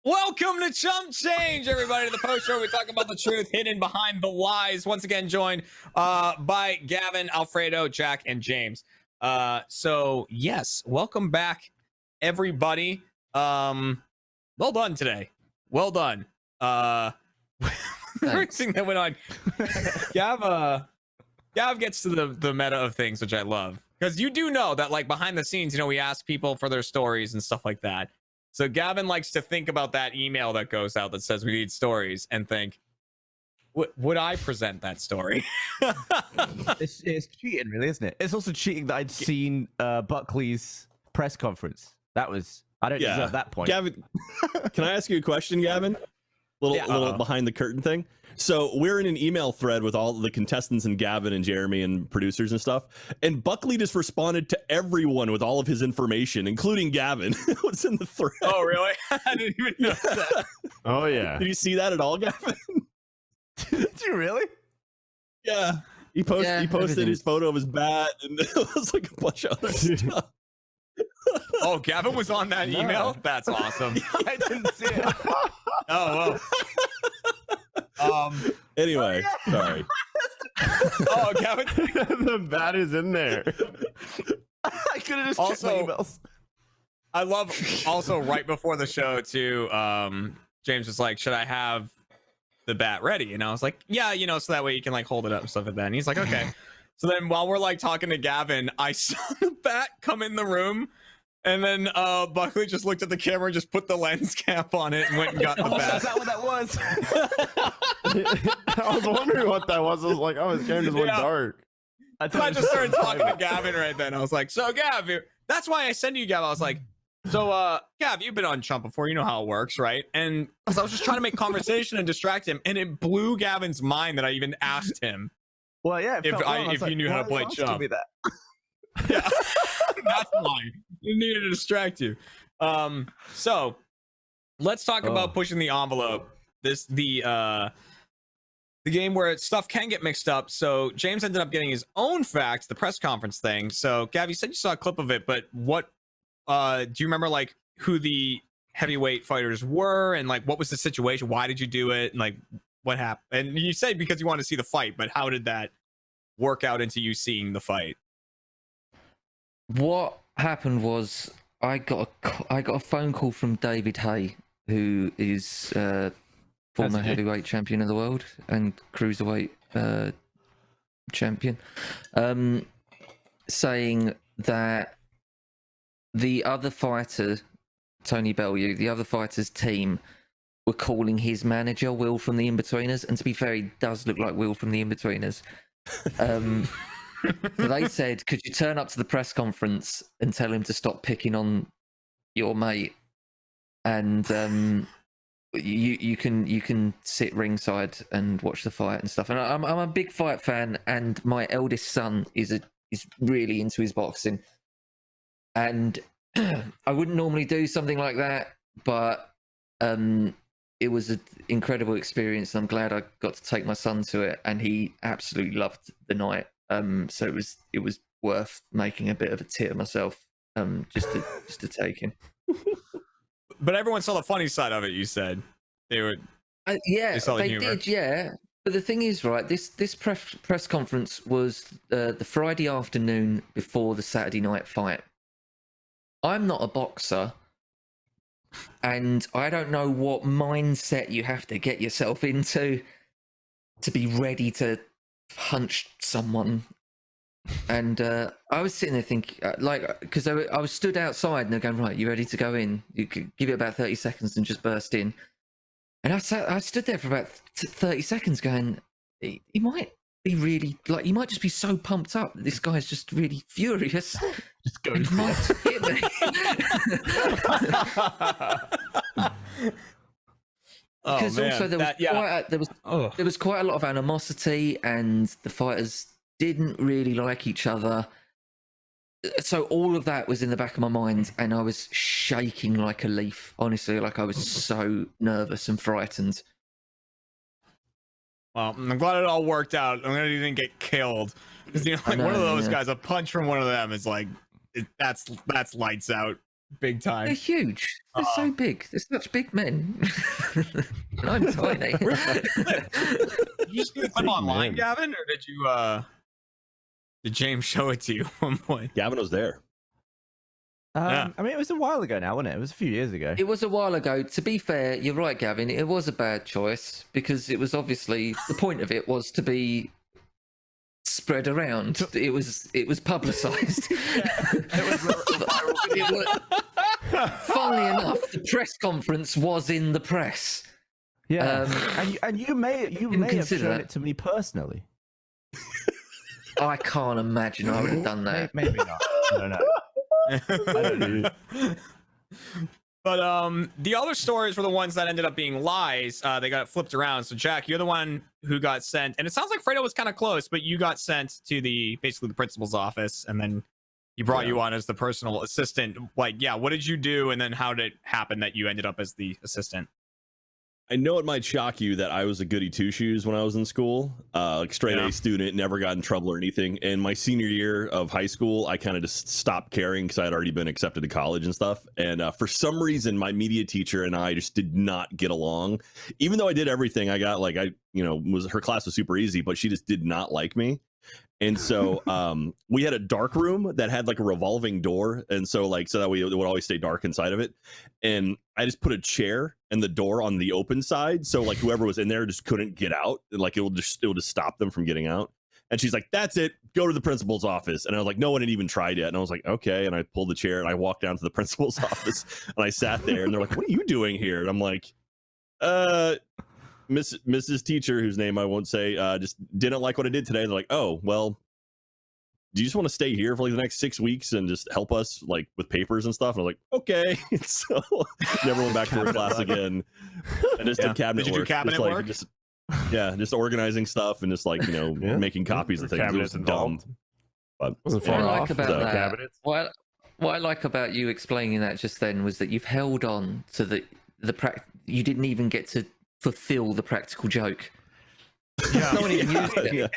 Welcome to Chump Change, everybody, to the post show where we talk about the truth hidden behind the lies. Once again, joined by Gavin, Alfredo, Jack, and James. So yes, welcome back, everybody. Well done today. Well done. Everything that went on. Gav gets to the meta of things, which I love, because you do know that, like, behind the scenes, we ask people for their stories and stuff like that. So Gavin likes to think about that email that goes out that says we need stories and think, would I present that story? It's cheating, really, isn't it? It's also cheating that I'd seen Buckley's press conference. I don't deserve that point. Gavin, can I ask you a question, Gavin? Little behind the curtain thing. So we're in an email thread with all the contestants and Gavin and Jeremy and producers and stuff. And Buckley just responded to everyone with all of his information, including Gavin. What's in the thread? Oh, really? I didn't even know that. Oh, yeah. Did you see that at all, Gavin? Did you really? Yeah. He posted his photo of his bat, and it was like a bunch of other stuff. Oh, Gavin was on that email? That's awesome. I didn't see it. Oh, well. Anyway, sorry. Oh, Gavin. The bat is in there. I could have just checked my emails. I love also right before the show too. James was like, "Should I have the bat ready?" And I was like, "Yeah, so that way you can like hold it up and stuff like that." And he's like, "Okay." So then while we're like talking to Gavin, I saw the bat come in the room. And then Buckley just looked at the camera and just put the lens cap on it and went and got the bat. Is that what that was? I was wondering what that was. I was like, oh, his camera just went dark. I just started talking to Gavin right then. I was like, so Gav, that's why I sent you Gav. I was like, so Gav, you've been on Chump before. You know how it works, right? And because I was just trying to make conversation and distract him. And it blew Gavin's mind that I even asked him. Well, yeah. If you knew how to play Chump. Yeah, that's why you needed to distract you. So let's talk about pushing the envelope. The game where stuff can get mixed up. So James ended up getting his own facts, the press conference thing. So Gav, you said you saw a clip of it, but what do you remember, like, who the heavyweight fighters were and like what was the situation? Why did you do it? And like what happened? And you said because you want to see the fight, but how did that work out into you seeing the fight? What happened was I got a phone call from David Hay, who is former heavyweight champion of the world and cruiserweight champion, saying that the other fighter, Tony Bellew, the other fighter's team were calling his manager Will from the In-Betweeners, and to be fair, he does look like Will from the In-Betweeners. So they said, could you turn up to the press conference and tell him to stop picking on your mate, and you can sit ringside and watch the fight and stuff. And I'm a big fight fan, and my eldest son is really into his boxing, and I wouldn't normally do something like that, but it was an incredible experience. I'm glad I got to take my son to it, and he absolutely loved the night. So it was worth making a bit of a tit of myself, just to take him. But everyone saw the funny side of it. You said they were. Yeah, they did. Yeah, but the thing is, right? This press conference was the Friday afternoon before the Saturday night fight. I'm not a boxer, and I don't know what mindset you have to get yourself into to be ready to punch someone. And I was sitting there thinking, because I was stood outside and they're going, right, you ready to go in? You could give it about 30 seconds and just burst in. And I stood there for about 30 seconds going, he might be really, like, he might just be so pumped up that this guy's just really furious. Just go for might hit me. Because also there was quite a lot of animosity, and the fighters didn't really like each other. So all of that was in the back of my mind, and I was shaking like a leaf. Honestly, like I was so nervous and frightened. Well, I'm glad it all worked out. I'm glad you didn't get killed. Because one of those guys, a punch from one of them is like, that's lights out. big They're time. huge. They're so big. They're such big men. And I'm tiny. Did you just see the clip online, man. Gavin, or did James show it to you at one point? Gavin was there. Yeah. I mean, it was a while ago now, wasn't it? It was a few years ago. It was a while ago. To be fair, you're right, Gavin. It was a bad choice because it was obviously the point of it was to be spread around. It was publicised. Funnily enough, the press conference was in the press. Yeah, and you may have consider shown that. it to me personally. I can't imagine I would have done that. Maybe not. I don't know. But the other stories were the ones that ended up being lies. They got flipped around. So Jack, you're the one who got sent, and it sounds like Fredo was kind of close, but you got sent to basically the principal's office, and then he brought you on as the personal assistant. Like, yeah, what did you do, and then how did it happen that you ended up as the assistant? I know it might shock you that I was a goody two shoes when I was in school, like straight A student, never got in trouble or anything. And my senior year of high school, I kind of just stopped caring because I had already been accepted to college and stuff. And for some reason, my media teacher and I just did not get along. Even though I did everything, I got like her class was super easy, but she just did not like me. And so we had a dark room that had like a revolving door, and so that way it would always stay dark inside of it. And I just put a chair and the door on the open side, so like whoever was in there just couldn't get out. Like it will just stop them from getting out. And she's like, "That's it. Go to the principal's office." And I was like, "No one had even tried yet." And I was like, "Okay." And I pulled the chair and I walked down to the principal's office and I sat there. And they're like, "What are you doing here?" And I'm like, Mrs. Teacher, whose name I won't say, just didn't like what I did today. They're like, "Oh, well, do you just want to stay here for like the next 6 weeks and just help us like with papers and stuff?" And I was like, "Okay." So never went back to her class again. And just did cabinet Did you work. do cabinet work? Just organizing stuff and just like, making copies of things. It was Cabinets dumb. involved. But Wasn't What far I off. like about So that, cabinets. what I like about you explaining that just then was that you've held on to the you didn't even get to fulfill the practical joke. Yeah. No one even used it. Yeah.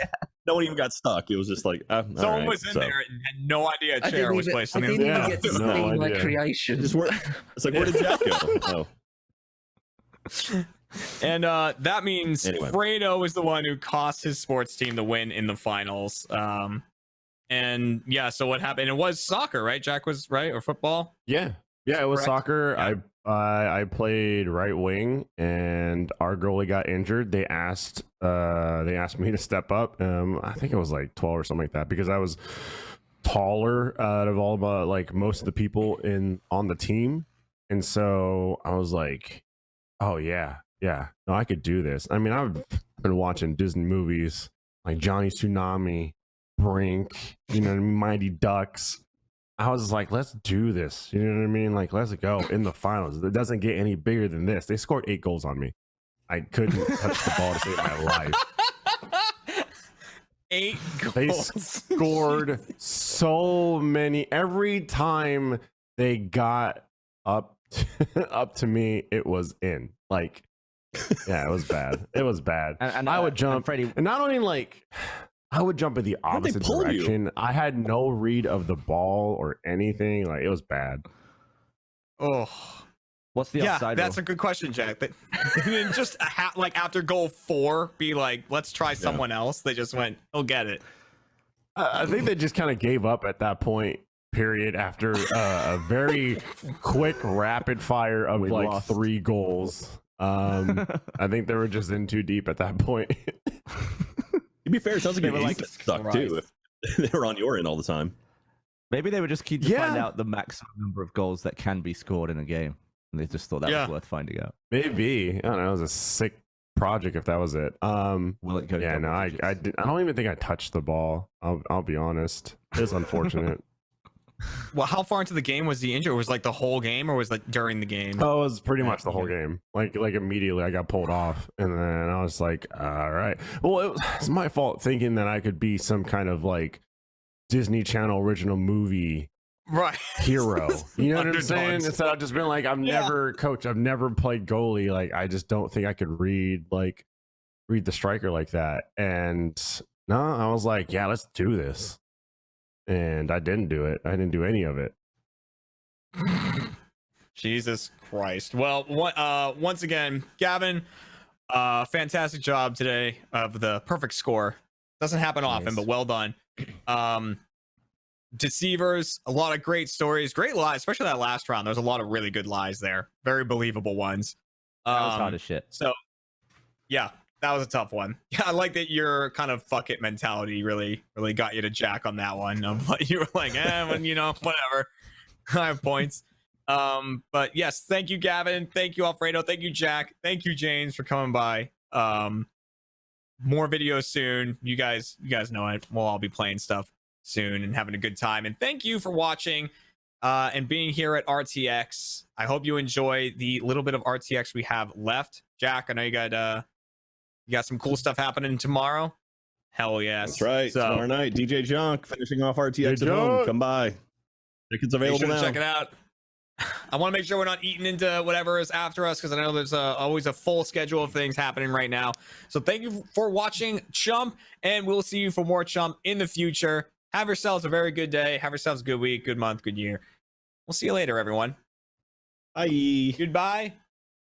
No one even got stuck. It was just like Someone was in there and had no idea a chair was placed I on the didn't other even get to No see my idea. creation. Just where, it's like, where did Jack go? Oh. And that means Anyway. Fredo is the one who cost his sports team the win in the finals. And yeah, so what happened? It was soccer, right? Jack was right, or football? Yeah, it was Correct. soccer. Yeah. I played right wing, and our goalie got injured. They asked me to step up. I think it was like 12 or something like that, because I was taller out of all the most of the people on the team, and so I was like, oh yeah, no, I could do this. I mean, I've been watching Disney movies like Johnny Tsunami, Brink, Mighty Ducks. I was like, let's do this. You know what I mean? Like, let's go in the finals. It doesn't get any bigger than this. They scored 8 goals on me. I couldn't touch the ball to save my life. 8 They goals. scored so many. Every time they got up to me, it was in. Like, yeah, it was bad. It was bad. And I would jump. Freddie, And not only I would jump in the How'd they opposite pull you? direction. I had no read of the ball or anything. Like, it was bad. Oh. what's the Yeah, offside that's rule? a good question, Jack. But then just after goal 4, be like, let's try someone else. They just went, he'll get it. I think they just kind of gave up at that point. Period. After a very quick rapid fire of We lost. 3 goals. I think they were just in too deep at that point. To be fair, it sounds like They your were ace like stuck too. If they were on your end all the time. Maybe they were just keen to find Yeah. out the maximum number of goals that can be scored in a game, and they just thought that Yeah. was worth finding out. Maybe. I don't know. It was a sick project if that was it. Will it go? Yeah, no, double I digits? don't even think I touched the ball. I'll be honest. It's unfortunate. Well, how far into the game was he injured? Was like the whole game, or was like during the game? Oh, it was pretty much the whole game. Like immediately I got pulled off, and then I was like, all right. Well, it's my fault thinking that I could be some kind of Disney Channel original movie Right. hero. You know what I'm saying? Underdogs. Instead of just being like, I've never played goalie. Like, I just don't think I could read the striker like that. And no, I was like, yeah, let's do this. And I didn't do it. I didn't do any of it. Jesus Christ. Well, once again, Gavin, fantastic job today of the perfect score. Doesn't happen often, but well done. Deceivers, a lot of great stories, great lies, especially that last round. There's a lot of really good lies there, very believable ones. That was hard as shit. So, yeah, that was a tough one. Yeah, I like that your kind of fuck it mentality really got you to jack on that one. You were like, when, whatever. I have points. But yes, thank you, Gavin. Thank you, Alfredo. Thank you, Jack. Thank you, James, for coming by. More videos soon. You guys know it. We'll all be playing stuff soon and having a good time. And thank you for watching and being here at RTX. I hope you enjoy the little bit of RTX we have left. Jack, I know you got some cool stuff happening tomorrow. Hell yes. That's right. So, tomorrow night, DJ Junk finishing off RTX at home. Come by. Tickets available now. Check it out. I want to make sure we're not eating into whatever is after us, because I know there's always a full schedule of things happening right now. So thank you for watching, Chump, and we'll see you for more Chump in the future. Have yourselves a very good day. Have yourselves a good week, good month, good year. We'll see you later, everyone. Bye. Goodbye.